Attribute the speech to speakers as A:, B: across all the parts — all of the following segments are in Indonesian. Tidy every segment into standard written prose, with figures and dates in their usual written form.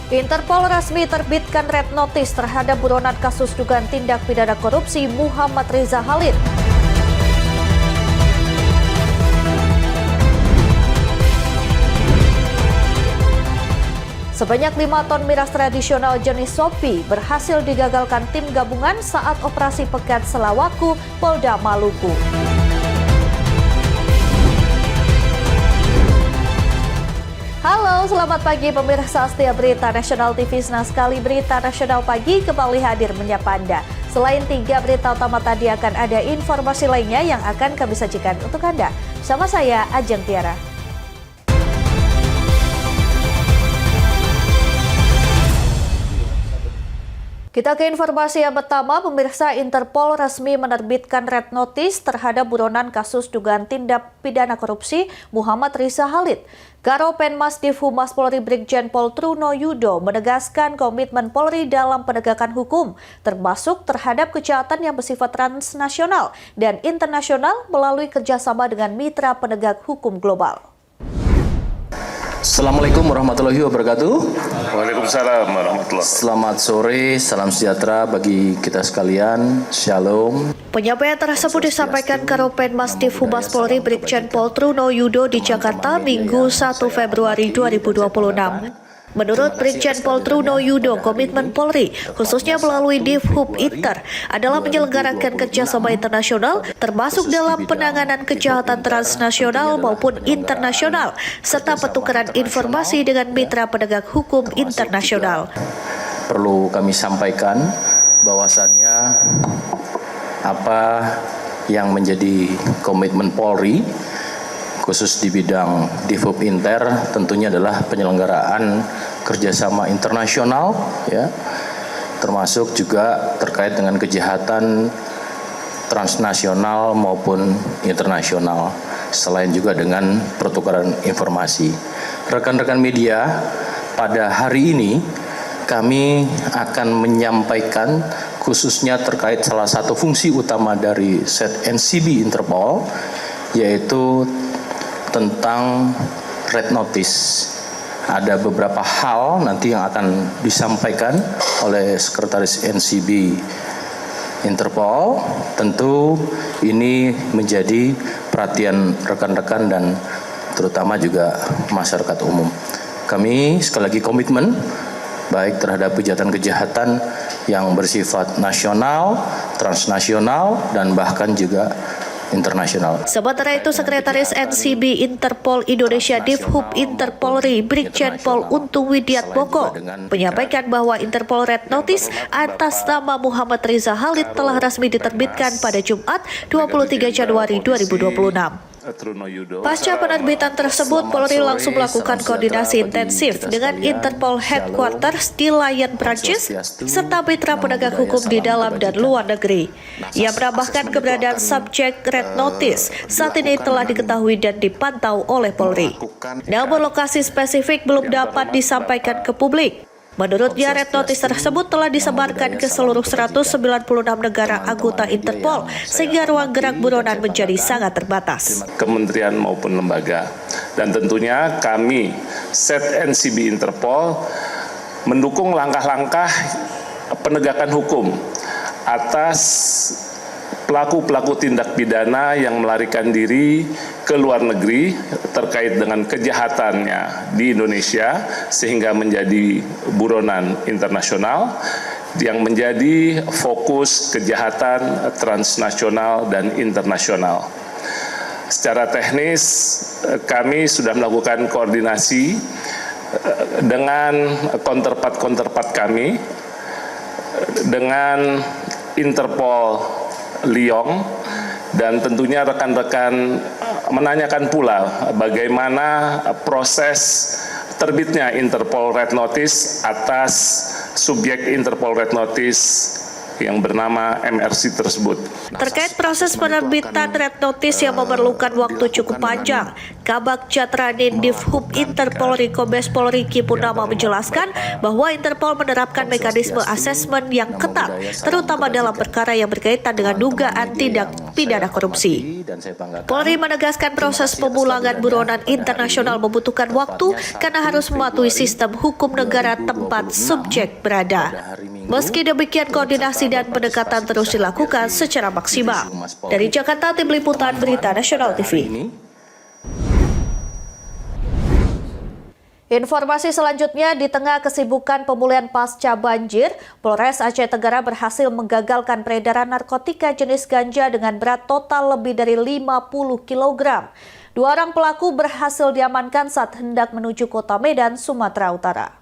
A: Interpol resmi terbitkan red notice terhadap buronan kasus dugaan tindak pidana korupsi Muhammad Riza Khalid. Sebanyak 5 ton miras tradisional jenis Sopi berhasil digagalkan tim gabungan saat operasi Pekat Selawaku, Polda Maluku. Halo, selamat pagi pemirsa setia Berita Nasional TV Senas. Kali Berita Nasional Pagi kembali hadir menyapa Anda. Selain 3 berita utama tadi, akan ada informasi lainnya yang akan kami sajikan untuk Anda. Bersama saya, Ajeng Tiara. Kita ke informasi yang pertama, pemirsa. Interpol resmi menerbitkan red notice terhadap buronan kasus dugaan tindak pidana korupsi Muhammad Riza Khalid. Karopenmas Divhumas Polri Brigjen Pol Truno Yudo menegaskan komitmen Polri dalam penegakan hukum, termasuk terhadap kejahatan yang bersifat transnasional dan internasional melalui kerjasama dengan mitra penegak hukum global.
B: Assalamualaikum warahmatullahi wabarakatuh.
C: Waalaikumsalam warahmatullahi wabarakatuh.
B: Selamat sore, salam sejahtera bagi kita sekalian. Shalom.
A: Penyampaian tersebut disampaikan Karopenmas Divhumas Polri Brigjen Pol Truno Yudo di Jakarta Minggu 1 Februari 2026. Menurut Brigjen Pol Truno Yudo, komitmen Polri, khususnya melalui Divhub Inter, adalah menyelenggarakan kerjasama internasional, termasuk dalam penanganan kejahatan transnasional maupun internasional, serta pertukaran informasi dengan mitra penegak hukum internasional.
B: Perlu kami sampaikan bahwasannya apa yang menjadi komitmen Polri, khusus di bidang Divhub Inter, tentunya adalah penyelenggaraan kerjasama internasional, ya, termasuk juga terkait dengan kejahatan transnasional maupun internasional, selain juga dengan pertukaran informasi. Rekan-rekan media, pada hari ini kami akan menyampaikan khususnya terkait salah satu fungsi utama dari Set NCB Interpol, yaitu tentang red notice. Ada beberapa hal nanti yang akan disampaikan oleh Sekretaris NCB Interpol. Tentu ini menjadi perhatian rekan-rekan dan terutama juga masyarakat umum. Kami sekali lagi komitmen baik terhadap kejahatan-kejahatan yang bersifat nasional, transnasional, dan bahkan juga internasional.
A: Sementara itu, Sekretaris NCB Interpol Indonesia Divhub Interpolri Brigjen Pol Untung Widiatmoko menyampaikan bahwa Interpol Red Notice atas nama Muhammad Riza Khalid telah resmi diterbitkan pada Jumat 23 Januari 2026. Pasca penerbitan tersebut, Polri langsung melakukan koordinasi intensif dengan Interpol Headquarters di Lyon, Prancis, serta mitra penegak hukum di dalam dan luar negeri. Ia menambahkan keberadaan subjek red notice saat ini telah diketahui dan dipantau oleh Polri. Namun lokasi spesifik belum dapat disampaikan ke publik. Menurutnya, red notice tersebut telah disebarkan ke seluruh 196 negara anggota Interpol, sehingga ruang gerak buronan menjadi sangat terbatas.
C: Kementerian maupun lembaga. Dan tentunya kami, Set NCB Interpol, mendukung langkah-langkah penegakan hukum atas pelaku-pelaku tindak pidana yang melarikan diri ke luar negeri terkait dengan kejahatannya di Indonesia sehingga menjadi buronan internasional yang menjadi fokus kejahatan transnasional dan internasional. Secara teknis kami sudah melakukan koordinasi dengan counterpart kami, dengan Interpol Lyon, dan tentunya rekan-rekan menanyakan pula bagaimana proses terbitnya Interpol Red Notice atas subjek Interpol Red Notice yang bernama MRC tersebut.
A: Terkait proses penerbitan red notice yang memerlukan waktu cukup panjang, Kabag Jatranin Divhub Interpolri Kombes Pol Riki Purnama menjelaskan bahwa Interpol menerapkan mekanisme asesmen yang ketat, terutama dalam perkara yang berkaitan dengan dugaan tindak pidana korupsi. Polri menegaskan proses pemulangan buronan internasional membutuhkan waktu karena harus mematuhi sistem hukum negara tempat subjek berada. Meski demikian, koordinasi dan pendekatan terus dilakukan secara maksimal. Dari Jakarta, Tim Liputan Berita Nasional TV. Informasi selanjutnya, di tengah kesibukan pemulihan pasca banjir, Polres Aceh Tenggara berhasil menggagalkan peredaran narkotika jenis ganja dengan berat total lebih dari 50 kg. 2 orang pelaku berhasil diamankan saat hendak menuju kota Medan, Sumatera Utara.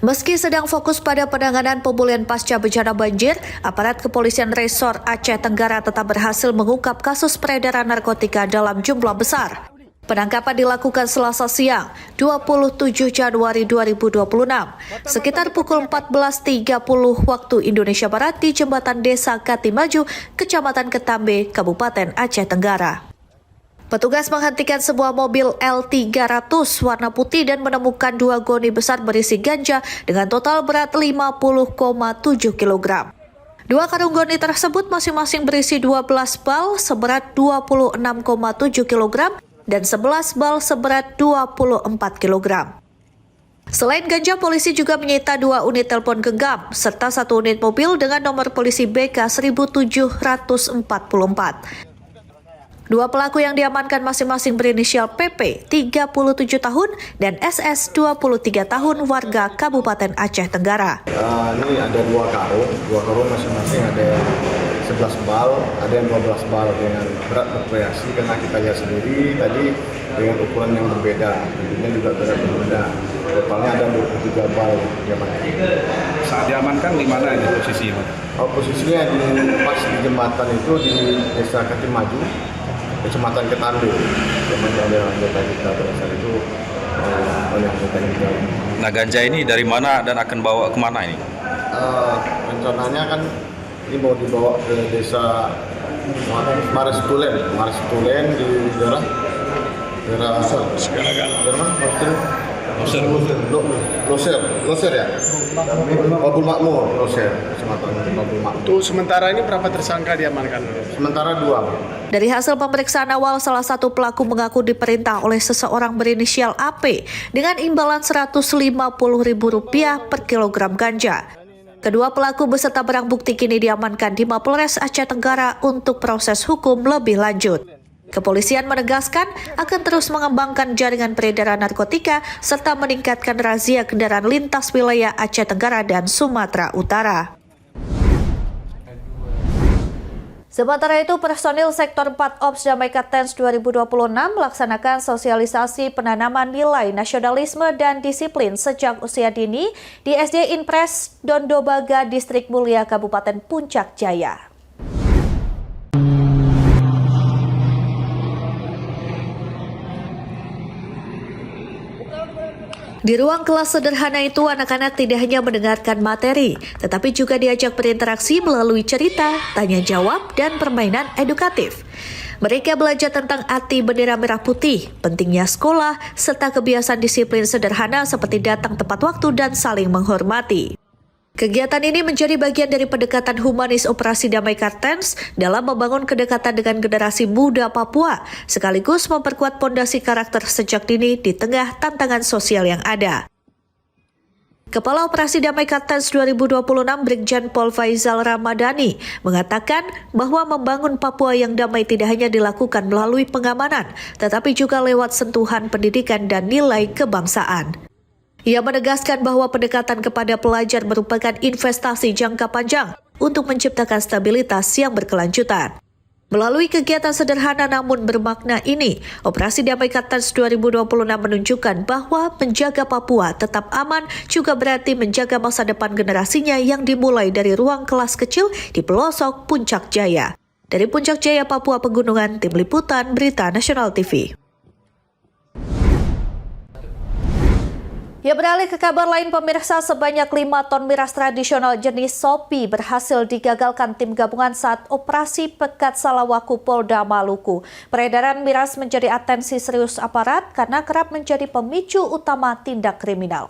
A: Meski sedang fokus pada penanganan pemulihan pasca bencana banjir, aparat kepolisian Resor Aceh Tenggara tetap berhasil mengungkap kasus peredaran narkotika dalam jumlah besar. Penangkapan dilakukan Selasa siang, 27 Januari 2026, sekitar pukul 14.30 waktu Indonesia Barat di Jembatan Desa Katimaju, Kecamatan Ketambe, Kabupaten Aceh Tenggara. Petugas menghentikan sebuah mobil L300 warna putih dan menemukan 2 goni besar berisi ganja dengan total berat 50,7 kg. 2 karung goni tersebut masing-masing berisi 12 bal seberat 26,7 kg dan 11 bal seberat 24 kg. Selain ganja, polisi juga menyita 2 unit telepon genggam serta 1 unit mobil dengan nomor polisi BK 1744. 2 pelaku yang diamankan masing-masing berinisial PP 37 tahun dan SS 23 tahun warga Kabupaten Aceh Tenggara.
D: Ini ada 2 karung masing-masing ada 11 bal, ada yang 12 bal dengan berat bervariasi karena kita lihat sendiri tadi dengan ukuran yang berbeda, tentunya juga berat berbeda. Totalnya ada 23 bal diamankan.
E: Saat diamankan di mana ini posisinya?
D: Posisinya pas di jembatan itu di Desa Katimaju, Kecamatan Ketambe. Memang ada anggota kita pada saat itu banyak anggota yang jauh.
E: Nah, ganja ini dari mana dan akan bawa kemana ini?
D: Rencananya kan ini mau dibawa ke desa Mares Tulen di daerah Loser ya. Babul Makmur, Loser, Kecamatan Babul Makmur.
F: Untuk sementara ini berapa tersangka diamankan?
D: Sementara 2.
A: Dari hasil pemeriksaan awal, salah satu pelaku mengaku diperintah oleh seseorang berinisial AP dengan imbalan Rp150.000 per kilogram ganja. Kedua pelaku beserta barang bukti kini diamankan di Mapolres Aceh Tenggara untuk proses hukum lebih lanjut. Kepolisian menegaskan akan terus mengembangkan jaringan peredaran narkotika serta meningkatkan razia kendaraan lintas wilayah Aceh Tenggara dan Sumatera Utara. Sementara itu, personil Sektor 4 Ops Damai Kartens 2026 melaksanakan sosialisasi penanaman nilai nasionalisme dan disiplin sejak usia dini di SD Impres Dondobaga, Distrik Mulia, Kabupaten Puncak Jaya. Di ruang kelas sederhana itu, anak-anak tidak hanya mendengarkan materi, tetapi juga diajak berinteraksi melalui cerita, tanya jawab, dan permainan edukatif. Mereka belajar tentang arti bendera merah putih, pentingnya sekolah, serta kebiasaan disiplin sederhana seperti datang tepat waktu dan saling menghormati. Kegiatan ini menjadi bagian dari pendekatan humanis Operasi Damai Kartens dalam membangun kedekatan dengan generasi muda Papua, sekaligus memperkuat pondasi karakter sejak dini di tengah tantangan sosial yang ada. Kepala Operasi Damai Kartens 2026 Brigjen Pol Faizal Ramadhani mengatakan bahwa membangun Papua yang damai tidak hanya dilakukan melalui pengamanan, tetapi juga lewat sentuhan pendidikan dan nilai kebangsaan. Ia menegaskan bahwa pendekatan kepada pelajar merupakan investasi jangka panjang untuk menciptakan stabilitas yang berkelanjutan. Melalui kegiatan sederhana namun bermakna ini, Operasi Damai Kartens 2026 menunjukkan bahwa menjaga Papua tetap aman juga berarti menjaga masa depan generasinya yang dimulai dari ruang kelas kecil di pelosok Puncak Jaya. Dari Puncak Jaya, Papua Pegunungan, Tim Liputan Berita Nasional TV. Ya, beralih ke kabar lain pemirsa, sebanyak 5 ton miras tradisional jenis Sopi berhasil digagalkan tim gabungan saat operasi Pekat Salawaku Polda Maluku. Peredaran miras menjadi atensi serius aparat karena kerap menjadi pemicu utama tindak kriminal.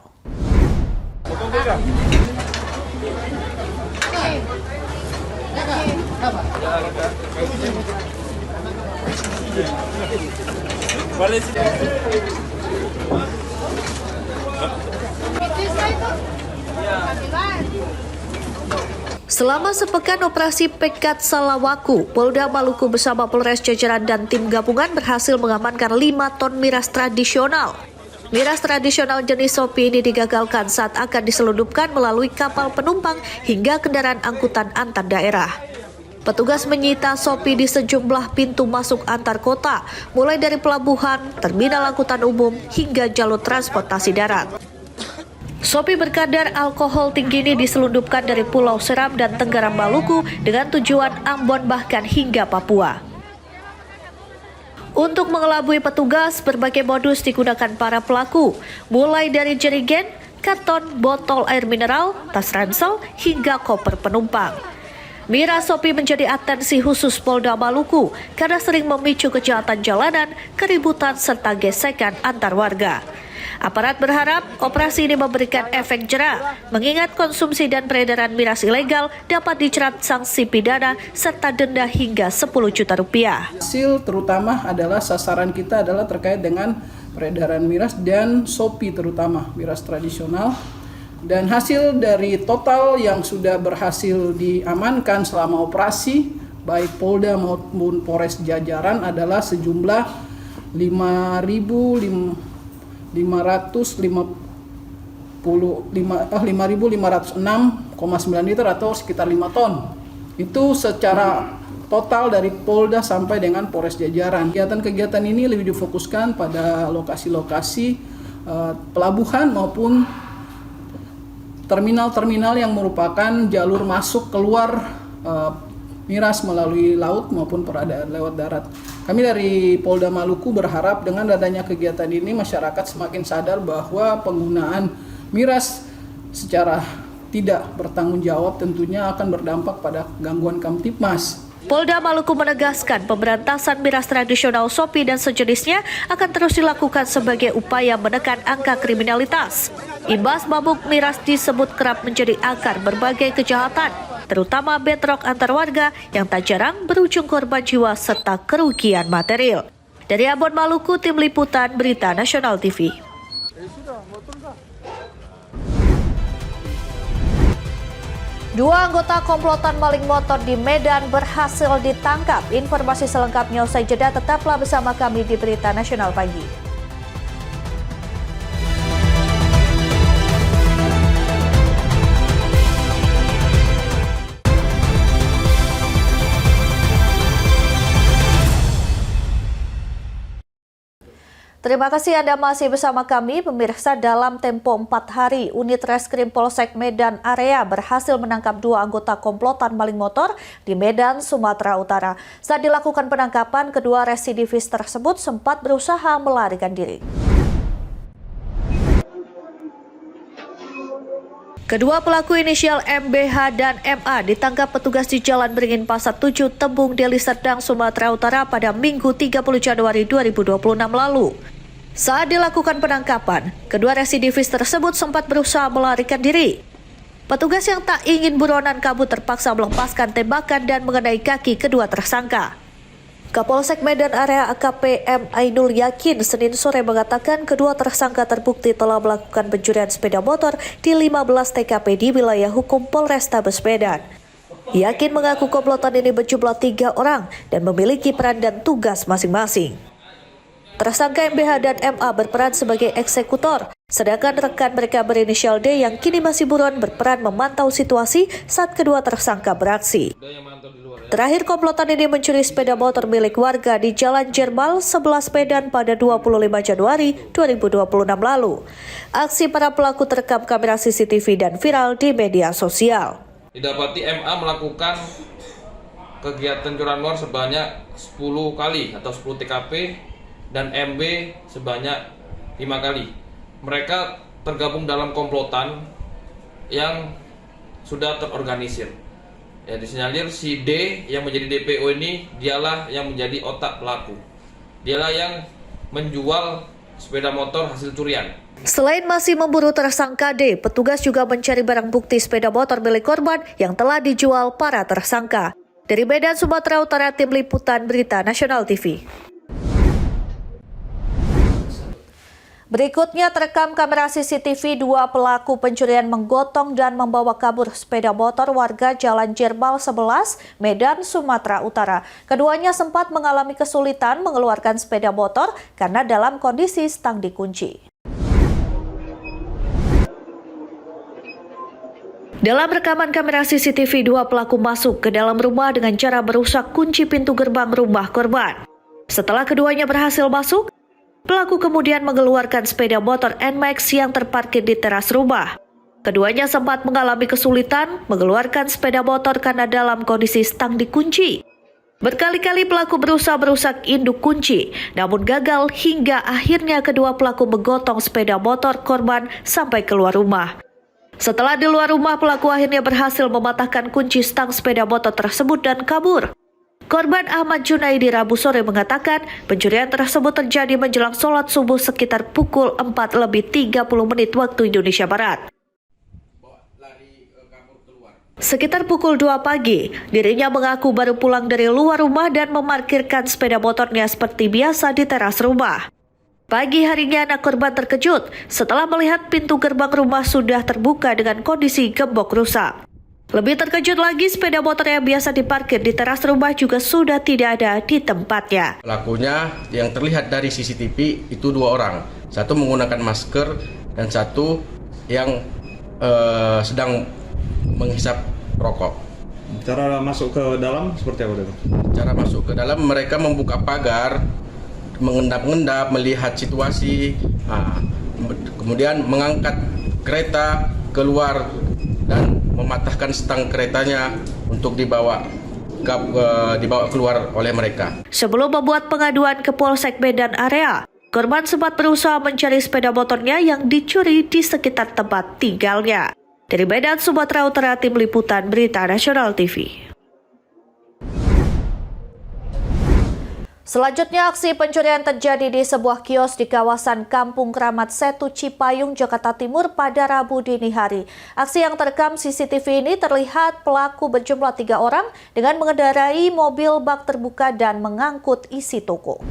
A: Selama sepekan operasi Pekat Salawaku, Polda Maluku bersama Polres jajaran dan tim gabungan berhasil mengamankan 5 ton miras tradisional. Miras tradisional jenis Sopi ini digagalkan saat akan diselundupkan melalui kapal penumpang hingga kendaraan angkutan antar daerah. Petugas menyita Sopi di sejumlah pintu masuk antar kota, mulai dari pelabuhan, terminal angkutan umum, hingga jalur transportasi darat. Sopi berkadar alkohol tinggi ini diselundupkan dari Pulau Seram dan Tenggaram Maluku dengan tujuan Ambon bahkan hingga Papua. Untuk mengelabui petugas, berbagai modus digunakan para pelaku, mulai dari jerigen, karton, botol air mineral, tas ransel, hingga koper penumpang. Miras Sopi menjadi atensi khusus Polda Maluku karena sering memicu kejahatan jalanan, keributan, serta gesekan antar warga. Aparat berharap operasi ini memberikan efek jera, mengingat konsumsi dan peredaran miras ilegal dapat dijerat sanksi pidana serta denda hingga 10 juta rupiah.
G: Hasil terutama adalah sasaran kita adalah terkait dengan peredaran miras dan Sopi, terutama miras tradisional. Dan hasil dari total yang sudah berhasil diamankan selama operasi, baik Polda maupun Polres jajaran adalah sejumlah 5.506,9 liter atau sekitar 5 ton. Itu secara total dari Polda sampai dengan Polres jajaran. Kegiatan-kegiatan ini lebih difokuskan pada lokasi-lokasi pelabuhan maupun terminal-terminal yang merupakan jalur masuk keluar miras melalui laut maupun peradaan lewat darat. Kami dari Polda Maluku berharap dengan adanya kegiatan ini masyarakat semakin sadar bahwa penggunaan miras secara tidak bertanggung jawab tentunya akan berdampak pada gangguan Kamtipmas.
A: Polda Maluku menegaskan pemberantasan miras tradisional Sopi dan sejenisnya akan terus dilakukan sebagai upaya menekan angka kriminalitas. Imbas mabuk miras disebut kerap menjadi akar berbagai kejahatan, terutama bentrok antar warga yang tak jarang berujung korban jiwa serta kerugian material. Dari Ambon, Maluku, Tim Liputan Berita Nasional TV. Dua anggota komplotan maling motor di Medan berhasil ditangkap. Informasi selengkapnya usai jeda, tetaplah bersama kami di Berita Nasional Pagi. Terima kasih Anda masih bersama kami, pemirsa. Dalam tempo 4 hari, unit Reskrim Polsek Medan Area berhasil menangkap 2 anggota komplotan maling motor di Medan, Sumatera Utara. Saat dilakukan penangkapan, kedua residivis tersebut sempat berusaha melarikan diri. Kedua pelaku inisial MBH dan MA ditangkap petugas di Jalan Beringin Pasar 7, Tembung, Deli Serdang, Sumatera Utara pada Minggu 30 Januari 2026 lalu. Saat dilakukan penangkapan, kedua residivis tersebut sempat berusaha melarikan diri. Petugas yang tak ingin buronan kabur terpaksa melepaskan tembakan dan mengenai kaki kedua tersangka. Kapolsek Medan Area AKP M. Ainul Yakin Senin sore mengatakan kedua tersangka terbukti telah melakukan pencurian sepeda motor di 15 TKP di wilayah hukum Polrestabes Medan. Yakin mengaku komplotan ini berjumlah 3 orang dan memiliki peran dan tugas masing-masing. Tersangka MBH dan MA berperan sebagai eksekutor, sedangkan rekan mereka berinisial D yang kini masih buron berperan memantau situasi saat kedua tersangka beraksi. Terakhir, komplotan ini mencuri sepeda motor milik warga di Jalan Jermal, 11 Medan pada 25 Januari 2026 lalu. Aksi para pelaku terekam kamera CCTV dan viral di media sosial.
H: Didapati MA melakukan kegiatan curanmor sebanyak 10 kali atau 10 TKP dan MB sebanyak 5 kali. Mereka tergabung dalam komplotan yang sudah terorganisir. Ya, disinyalir si D yang menjadi DPO ini dialah yang menjadi otak pelaku. Dialah yang menjual sepeda motor hasil curian.
A: Selain masih memburu tersangka D, petugas juga mencari barang bukti sepeda motor milik korban yang telah dijual para tersangka. Dari Medan, Sumatera Utara, Tim Liputan Berita Nasional TV. Berikutnya terekam kamera CCTV dua pelaku pencurian menggotong dan membawa kabur sepeda motor warga Jalan Jermal 11, Medan, Sumatera Utara. Keduanya sempat mengalami kesulitan mengeluarkan sepeda motor karena dalam kondisi stang dikunci. Dalam rekaman kamera CCTV, dua pelaku masuk ke dalam rumah dengan cara merusak kunci pintu gerbang rumah korban. Setelah keduanya berhasil masuk, pelaku kemudian mengeluarkan sepeda motor NMAX yang terparkir di teras rumah. Keduanya sempat mengalami kesulitan mengeluarkan sepeda motor karena dalam kondisi stang dikunci. Berkali-kali pelaku berusaha merusak induk kunci, namun gagal hingga akhirnya kedua pelaku menggotong sepeda motor korban sampai keluar rumah. Setelah di luar rumah, pelaku akhirnya berhasil mematahkan kunci stang sepeda motor tersebut dan kabur. Korban Ahmad Junaidi Rabu sore mengatakan pencurian tersebut terjadi menjelang sholat subuh sekitar pukul 4:30 waktu Indonesia Barat. Sekitar pukul 2 pagi, dirinya mengaku baru pulang dari luar rumah dan memarkirkan sepeda motornya seperti biasa di teras rumah. Pagi harinya anak korban terkejut setelah melihat pintu gerbang rumah sudah terbuka dengan kondisi gembok rusak. Lebih terkejut lagi, sepeda motor yang biasa diparkir di teras rumah juga sudah tidak ada di tempatnya.
I: Pelakunya yang terlihat dari CCTV itu dua orang. Satu menggunakan masker dan satu yang sedang menghisap rokok.
J: Cara masuk ke dalam seperti apa itu?
I: Cara masuk ke dalam, mereka membuka pagar, mengendap-endap, melihat situasi, kemudian mengangkat kereta keluar dan mematahkan stang keretanya untuk dibawa keluar oleh mereka.
A: Sebelum membuat pengaduan ke Polsek Medan area, korban sempat berusaha mencari sepeda motornya yang dicuri di sekitar tempat tinggalnya. Dari Medan, Sumatera Utara, Tim Liputan Berita Nasional TV. Selanjutnya, aksi pencurian terjadi di sebuah kios di kawasan Kampung Kramat Setu, Cipayung, Jakarta Timur pada Rabu dini hari. Aksi yang terekam CCTV ini terlihat pelaku berjumlah 3 orang dengan mengendarai mobil bak terbuka dan mengangkut isi toko.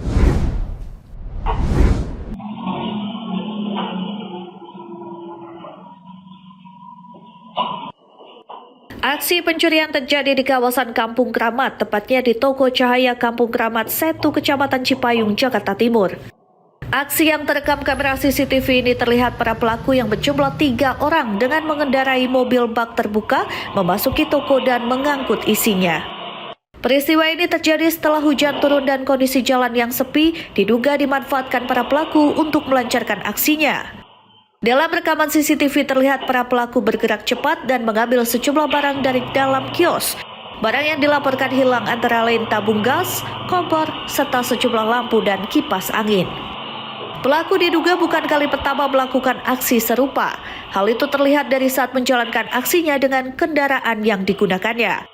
A: Aksi pencurian terjadi di kawasan Kampung Kramat, tepatnya di Toko Cahaya Kampung Kramat Setu, Kecamatan Cipayung, Jakarta Timur. Aksi yang terekam kamera CCTV ini terlihat para pelaku yang berjumlah 3 orang dengan mengendarai mobil bak terbuka, memasuki toko dan mengangkut isinya. Peristiwa ini terjadi setelah hujan turun dan kondisi jalan yang sepi diduga dimanfaatkan para pelaku untuk melancarkan aksinya. Dalam rekaman CCTV terlihat para pelaku bergerak cepat dan mengambil sejumlah barang dari dalam kios. Barang yang dilaporkan hilang antara lain tabung gas, kompor, serta sejumlah lampu dan kipas angin. Pelaku diduga bukan kali pertama melakukan aksi serupa. Hal itu terlihat dari saat menjalankan aksinya dengan kendaraan yang digunakannya.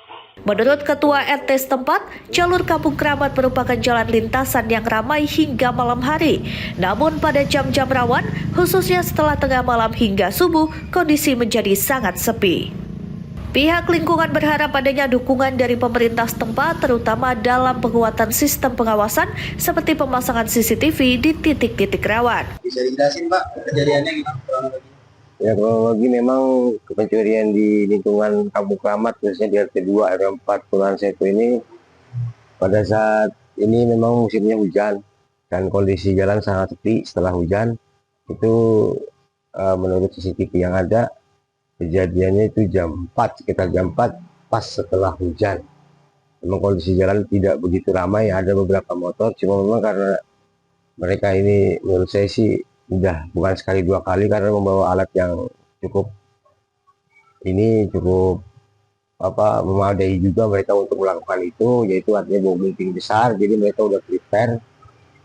A: Menurut Ketua RT setempat, jalur Kampung Kramat merupakan jalan lintasan yang ramai hingga malam hari. Namun pada jam-jam rawan, khususnya setelah tengah malam hingga subuh, kondisi menjadi sangat sepi. Pihak lingkungan berharap adanya dukungan dari pemerintah setempat, terutama dalam penguatan sistem pengawasan seperti pemasangan CCTV di titik-titik rawan.
K: Bisa dijelasin Pak, kejadiannya gimana?
L: Ya, kronologi memang pencurian di lingkungan Kampung Kramat, khususnya di RT 2 RW 4 Kelurahan Setu ini, pada saat ini memang musimnya hujan dan kondisi jalan sangat sepi setelah hujan. Itu menurut CCTV yang ada, kejadiannya itu jam 4, sekitar jam 4 pas setelah hujan. memang kondisi jalan tidak begitu ramai, ada beberapa motor, cuma memang karena mereka ini menurut saya sih udah bukan sekali dua kali karena membawa alat yang cukup memadai juga mereka untuk melakukan itu, yaitu artinya bawa gunting besar, jadi mereka udah prepare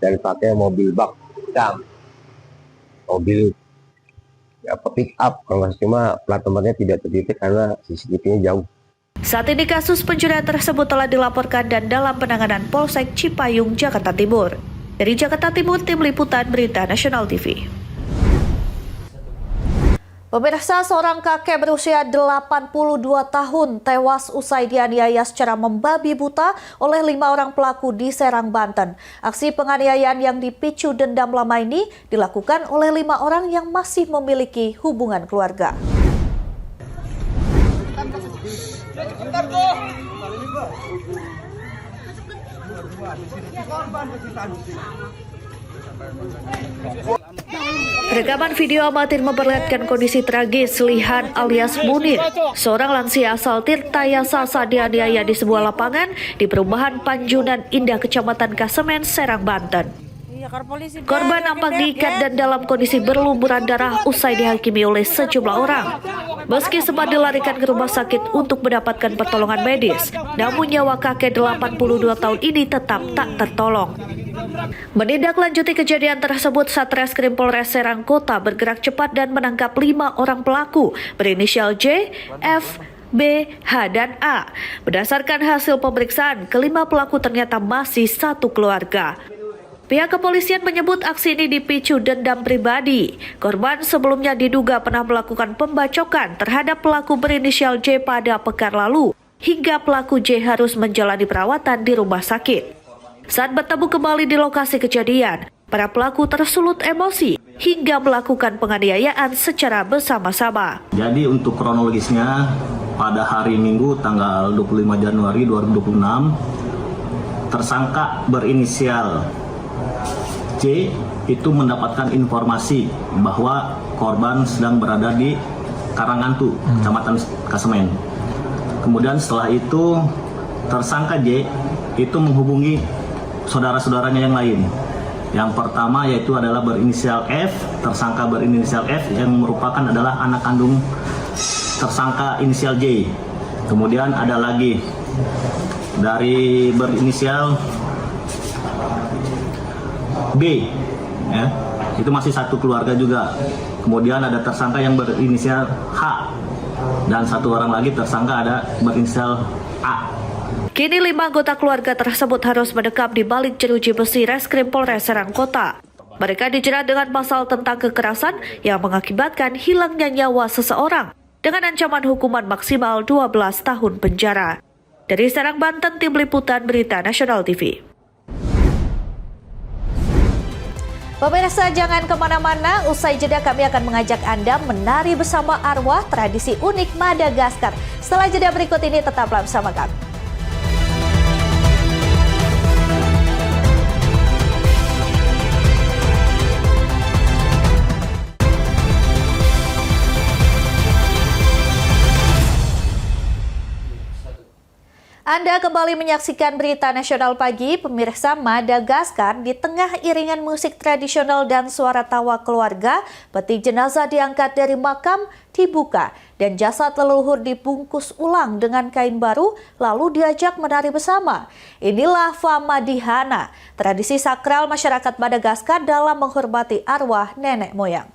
L: dan pakai mobil bak hitam, mobil pick up, kalau nggak cuma plat nomornya tidak terdetek karena CCTV-nya jauh.
A: Saat ini kasus pencurian tersebut telah dilaporkan dan dalam penanganan Polsek Cipayung, Jakarta Timur. Dari Jakarta Timur, Tim Liputan Berita Nasional TV. Pemirsa, seorang kakek berusia 82 tahun tewas usai dianiaya secara membabi buta oleh 5 orang pelaku di Serang, Banten. Aksi penganiayaan yang dipicu dendam lama ini dilakukan oleh 5 orang yang masih memiliki hubungan keluarga. Rekaman video amatir memperlihatkan kondisi tragis Lihan alias Munir, seorang lansia asal Tirtayasa saat dianiaya di sebuah lapangan di perumahan Panjunan Indah, Kecamatan Kasemen, Serang, Banten. Korban nampak diikat dan dalam kondisi berlumuran darah usai dihakimi oleh sejumlah orang. Meski sempat dilarikan ke rumah sakit untuk mendapatkan pertolongan medis, namun nyawa kakek 82 tahun ini tetap tak tertolong. Menindaklanjuti kejadian tersebut, Satreskrim Polres Serang Kota bergerak cepat dan menangkap 5 orang pelaku berinisial J, F, B, H, dan A. Berdasarkan hasil pemeriksaan, kelima pelaku ternyata masih satu keluarga. Pihak kepolisian menyebut aksi ini dipicu dendam pribadi. Korban sebelumnya diduga pernah melakukan pembacokan terhadap pelaku berinisial J pada pekan lalu, hingga pelaku J harus menjalani perawatan di rumah sakit. Saat bertemu kembali di lokasi kejadian, para pelaku tersulut emosi hingga melakukan penganiayaan secara bersama-sama.
M: Jadi untuk kronologisnya, pada hari Minggu tanggal 25 Januari 2026, tersangka berinisial C itu mendapatkan informasi bahwa korban sedang berada di Karangantu, Kecamatan Kasemen. Kemudian setelah itu tersangka J itu menghubungi saudara-saudaranya yang lain. Yang pertama yaitu adalah berinisial F, tersangka berinisial F yang merupakan adalah anak kandung tersangka inisial J. Kemudian ada lagi dari berinisial B, ya, itu masih satu keluarga juga. Kemudian ada tersangka yang berinisial H dan satu orang lagi tersangka ada berinisial A.
A: Kini 5 anggota keluarga tersebut harus mendekam di balik jeruji besi Reskrim Polres Serang Kota. Mereka dijerat dengan pasal tentang kekerasan yang mengakibatkan hilangnya nyawa seseorang dengan ancaman hukuman maksimal 12 tahun penjara. Dari Serang, Banten, Tim Liputan Berita Nasional TV. Pemirsa, jangan kemana-mana, usai jeda kami akan mengajak Anda menari bersama arwah tradisi unik Madagaskar. Setelah jeda berikut ini, tetaplah bersama kami. Anda kembali menyaksikan Berita Nasional Pagi. Pemirsa, Madagaskar di tengah iringan musik tradisional dan suara tawa keluarga, peti jenazah diangkat dari makam, dibuka, dan jasad leluhur dibungkus ulang dengan kain baru, lalu diajak menari bersama. Inilah Famadihana, tradisi sakral masyarakat Madagaskar dalam menghormati arwah nenek moyang.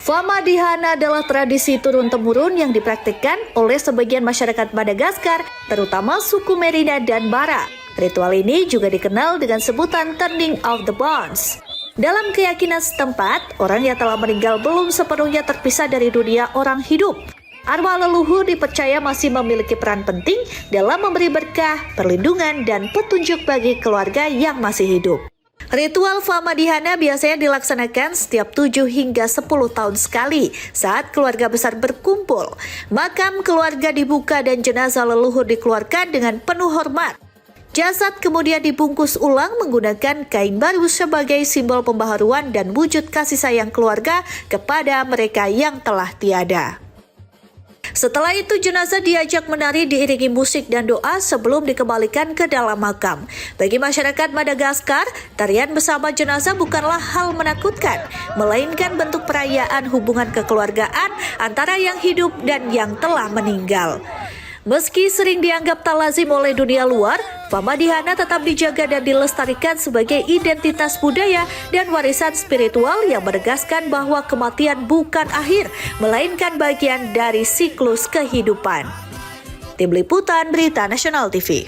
A: Famadihana adalah tradisi turun-temurun yang dipraktikkan oleh sebagian masyarakat Madagaskar, terutama suku Merina dan Bara. Ritual ini juga dikenal dengan sebutan Turning of the Bones. Dalam keyakinan setempat, orang yang telah meninggal belum sepenuhnya terpisah dari dunia orang hidup. Arwah leluhur dipercaya masih memiliki peran penting dalam memberi berkah, perlindungan, dan petunjuk bagi keluarga yang masih hidup. Ritual Famadihana biasanya dilaksanakan setiap 7 hingga 10 tahun sekali saat keluarga besar berkumpul. Makam keluarga dibuka dan jenazah leluhur dikeluarkan dengan penuh hormat. Jasad kemudian dibungkus ulang menggunakan kain baru sebagai simbol pembaharuan dan wujud kasih sayang keluarga kepada mereka yang telah tiada. Setelah itu jenazah diajak menari diiringi musik dan doa sebelum dikembalikan ke dalam makam. Bagi masyarakat Madagaskar, tarian bersama jenazah bukanlah hal menakutkan, melainkan bentuk perayaan hubungan kekeluargaan antara yang hidup dan yang telah meninggal. Meski sering dianggap tak lazim oleh dunia luar, Famadihana tetap dijaga dan dilestarikan sebagai identitas budaya dan warisan spiritual yang menegaskan bahwa kematian bukan akhir, melainkan bagian dari siklus kehidupan. Tim Liputan Berita Nasional TV.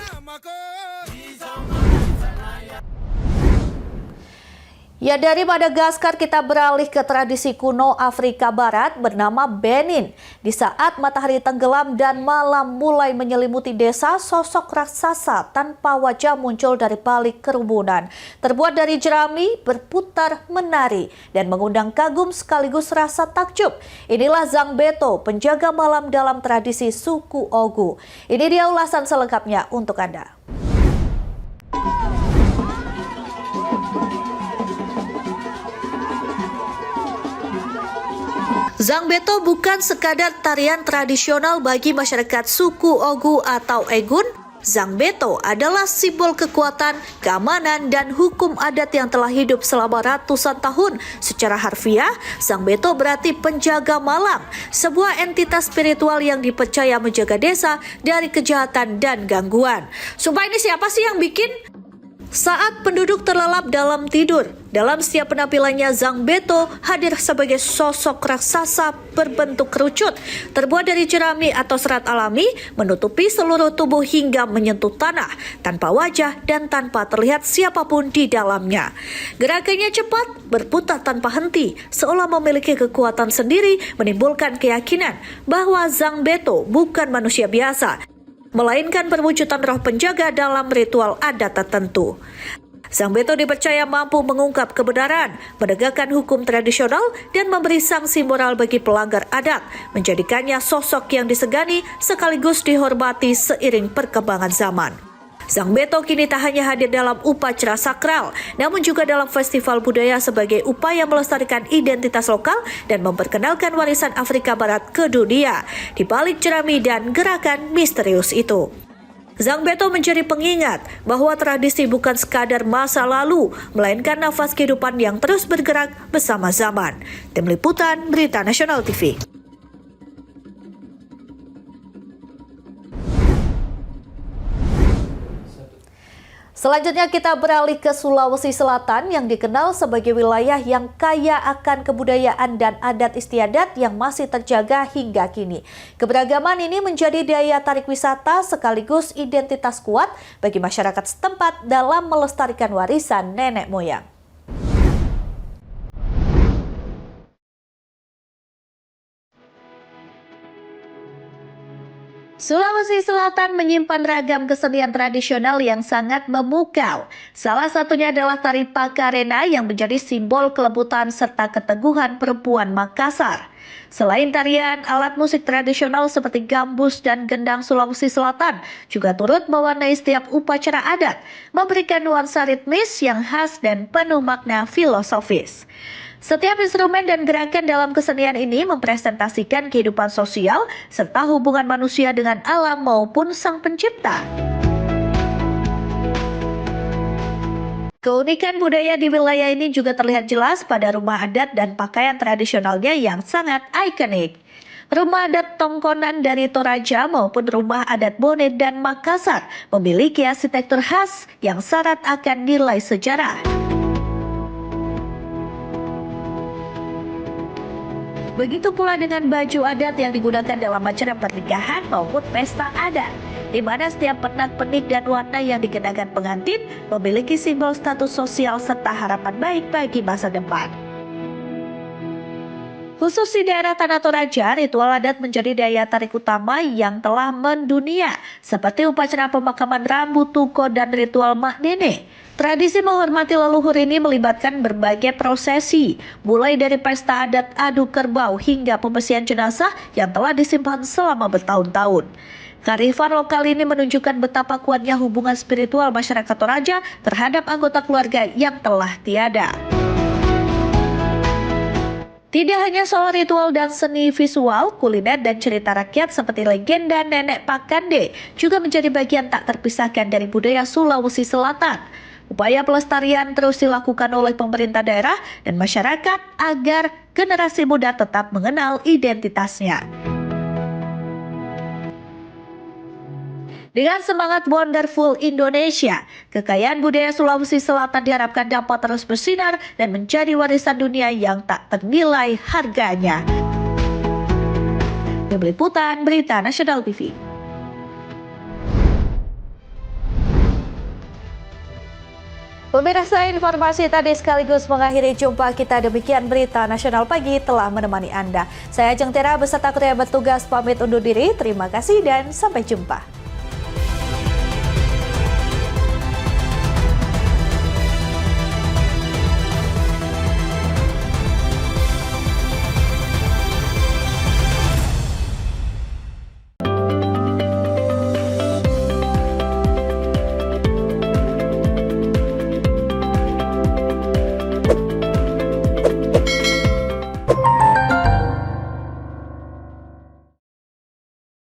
A: Ya, dari Madagaskar kita beralih ke tradisi kuno Afrika Barat bernama Benin. Di saat matahari tenggelam dan malam mulai menyelimuti desa, sosok raksasa tanpa wajah muncul dari balik kerumunan. Terbuat dari jerami, berputar menari, dan mengundang kagum sekaligus rasa takjub. Inilah Zangbeto, penjaga malam dalam tradisi suku Ogu. Ini dia ulasan selengkapnya untuk Anda. Zangbeto bukan sekadar tarian tradisional bagi masyarakat suku Ogu atau Egun. Zangbeto adalah simbol kekuatan, keamanan, dan hukum adat yang telah hidup selama ratusan tahun. Secara harfiah, Zangbeto berarti penjaga malam, sebuah entitas spiritual yang dipercaya menjaga desa dari kejahatan dan gangguan. Sumpah, ini siapa sih yang bikin? Saat penduduk terlelap dalam tidur, dalam setiap penampilannya Zangbeto hadir sebagai sosok raksasa berbentuk kerucut, terbuat dari jerami atau serat alami, menutupi seluruh tubuh hingga menyentuh tanah, tanpa wajah dan tanpa terlihat siapapun di dalamnya. Gerakannya cepat, berputar tanpa henti, seolah memiliki kekuatan sendiri, menimbulkan keyakinan bahwa Zangbeto bukan manusia biasa, melainkan perwujudan roh penjaga dalam ritual adat tertentu. Zangbeto dipercaya mampu mengungkap kebenaran, menegakkan hukum tradisional, dan memberi sanksi moral bagi pelanggar adat, menjadikannya sosok yang disegani sekaligus dihormati seiring perkembangan zaman. Zangbeto kini tak hanya hadir dalam upacara sakral, namun juga dalam festival budaya sebagai upaya melestarikan identitas lokal dan memperkenalkan warisan Afrika Barat ke dunia. Di balik jerami dan gerakan misterius itu, Zangbeto menjadi pengingat bahwa tradisi bukan sekadar masa lalu, melainkan nafas kehidupan yang terus bergerak bersama zaman. Tim Liputan Berita Nasional TV. Selanjutnya kita beralih ke Sulawesi Selatan yang dikenal sebagai wilayah yang kaya akan kebudayaan dan adat istiadat yang masih terjaga hingga kini. Keberagaman ini menjadi daya tarik wisata sekaligus identitas kuat bagi masyarakat setempat dalam melestarikan warisan nenek moyang. Sulawesi Selatan menyimpan ragam kesenian tradisional yang sangat memukau. Salah satunya adalah tari Pakarena yang menjadi simbol kelembutan serta keteguhan perempuan Makassar. Selain tarian, alat musik tradisional seperti gambus dan gendang Sulawesi Selatan juga turut mewarnai setiap upacara adat, memberikan nuansa ritmis yang khas dan penuh makna filosofis. Setiap instrumen dan gerakan dalam kesenian ini mempresentasikan kehidupan sosial serta hubungan manusia dengan alam maupun sang pencipta. Keunikan budaya di wilayah ini juga terlihat jelas pada rumah adat dan pakaian tradisionalnya yang sangat ikonik. Rumah adat Tongkonan dari Toraja maupun rumah adat Bone dan Makassar memiliki arsitektur khas yang syarat akan nilai sejarah. Begitu pula dengan baju adat yang digunakan dalam acara pernikahan maupun pesta adat, di mana setiap pernak-pernik dan warna yang dikenakan pengantin memiliki simbol status sosial serta harapan baik bagi masa depan. Khusus di daerah Tanah Toraja, ritual adat menjadi daya tarik utama yang telah mendunia, seperti upacara pemakaman Rambu Tuko dan ritual Mak Nene. Tradisi menghormati leluhur ini melibatkan berbagai prosesi, mulai dari pesta adat adu kerbau hingga pembersihan jenazah yang telah disimpan selama bertahun-tahun. Kearifan lokal ini menunjukkan betapa kuatnya hubungan spiritual masyarakat Toraja terhadap anggota keluarga yang telah tiada. Tidak hanya soal ritual dan seni visual, kuliner dan cerita rakyat seperti legenda Nenek Pakande juga menjadi bagian tak terpisahkan dari budaya Sulawesi Selatan. Upaya pelestarian terus dilakukan oleh pemerintah daerah dan masyarakat agar generasi muda tetap mengenal identitasnya. Dengan semangat Wonderful Indonesia, kekayaan budaya Sulawesi Selatan diharapkan dapat terus bersinar dan menjadi warisan dunia yang tak ternilai harganya. Tim Liputan Berita Nasional TV. Pemirsa, informasi tadi sekaligus mengakhiri jumpa kita. Demikian Berita Nasional Pagi telah menemani Anda. Saya Ajeng Tera beserta kru yang bertugas pamit undur diri. Terima kasih dan sampai jumpa.